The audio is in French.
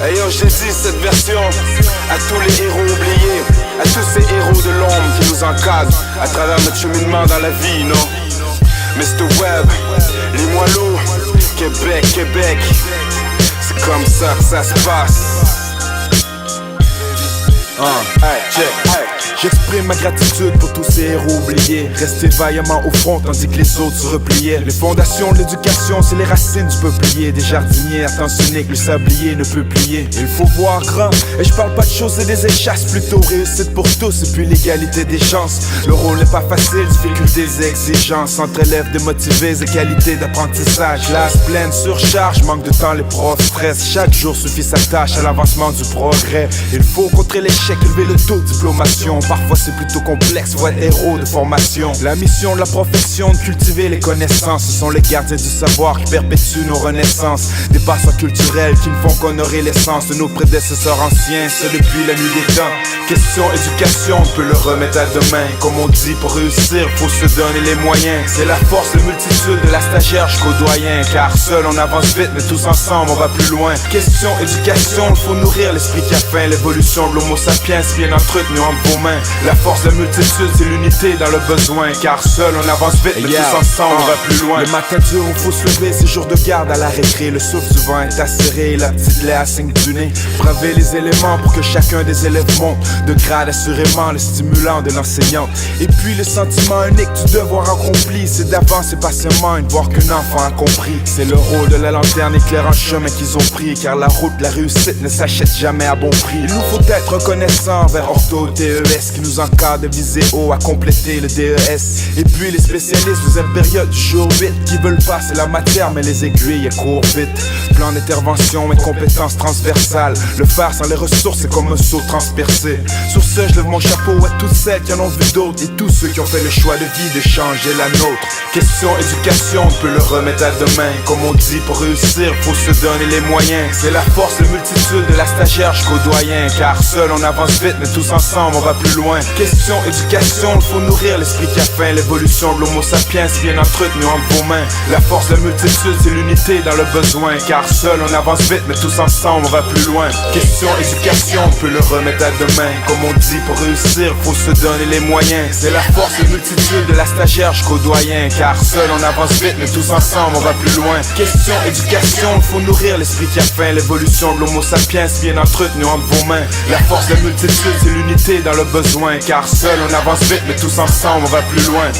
Ayant je dédie cette version à tous les héros oubliés, à tous ces héros de l'ombre qui nous encadrent à travers notre cheminement dans la vie, non? Mr. Webb, Limoilou, Québec, Québec, c'est comme ça que ça se passe. J'exprime ma gratitude pour tous ces héros oubliés, restés vaillamment au front tandis que les autres se repliaient. Les fondations de l'éducation, c'est les racines du peuplier. Des jardiniers attentionnés que le sablier ne peut plier. Il faut voir grand, et je parle pas de choses et des échasses, plutôt réussite pour tous et puis l'égalité des chances. Le rôle n'est pas facile, difficultés et exigences, entre élèves démotivés et qualité d'apprentissage. Classe pleine, surcharge, manque de temps, les profs stress. Chaque jour suffit sa tâche à l'avancement du progrès. Il faut contrer l'échec, élever le taux de diplomation. Parfois c'est plutôt complexe, faut être héros de formation. La mission de la profession, de cultiver les connaissances. Ce sont les gardiens du savoir qui perpétuent nos renaissances. Des passants culturels qui ne font qu'honorer l'essence de nos prédécesseurs anciens, ce depuis la nuit des temps. Question éducation, on peut le remettre à demain. Comme on dit, pour réussir, faut se donner les moyens. C'est la force de multitude de la stagiaire jusqu'au doyen. Car seul on avance vite, mais tous ensemble on va plus loin. Question éducation, il faut nourrir l'esprit qui a faim. L'évolution de l'homo sapiens bien entretenue entre vos mains. La force de la multitude, c'est l'unité dans le besoin. Car seul on avance vite, mais tous ensemble on va plus loin. Le matin dur où faut se lever, c'est jour de garde à la récré. Le souffle du vent est acéré, la petite lait à 5 du nez. Braver les éléments pour que chacun des élèves monte de grade, assurément le stimulant de l'enseignante. Et puis le sentiment unique du devoir accompli, c'est d'avancer patiemment et de voir qu'un enfant a compris. C'est le rôle de la lanterne éclairant chemin qu'ils ont pris. Car la route de la réussite ne s'achète jamais à bon prix. Il nous faut être reconnaissants vers ortho, TES qui nous encadre de viser haut à compléter le DES. Et puis les spécialistes deuxième période du jour 8 qui veulent passer la matière mais les aiguilles courent vite. Plan d'intervention et compétences transversales. Le faire sans les ressources c'est comme un saut transpercé. Sur ce je lève mon chapeau à toutes celles qui en ont vu d'autres et tous ceux qui ont fait le choix de vie de changer la nôtre. Question éducation, on peut le remettre à demain. Comme on dit, pour réussir faut se donner les moyens. C'est la force de multitude de la stagiaire jusqu'au doyen. Car seul on avance vite mais tous ensemble on va plus loin. Question éducation, il faut nourrir l'esprit qui a faim. L'évolution de l'homo sapiens bien entretenue entre vos mains. La force de la multitude, c'est l'unité dans le besoin. Car seul on avance vite mais tous ensemble on va plus loin. Question éducation, on peut le remettre à demain. Comme on dit, pour réussir faut se donner les moyens. C'est la force de multitude de la stagiaire jusqu'au doyen. Car seul on avance vite mais tous ensemble on va plus loin. Question éducation, il faut nourrir l'esprit qui a faim. L'évolution de l'homo sapiens bien entretenue entre vos mains. La force de la multitude, c'est l'unité dans le besoin. Car seul on avance vite mais tous ensemble on va plus loin.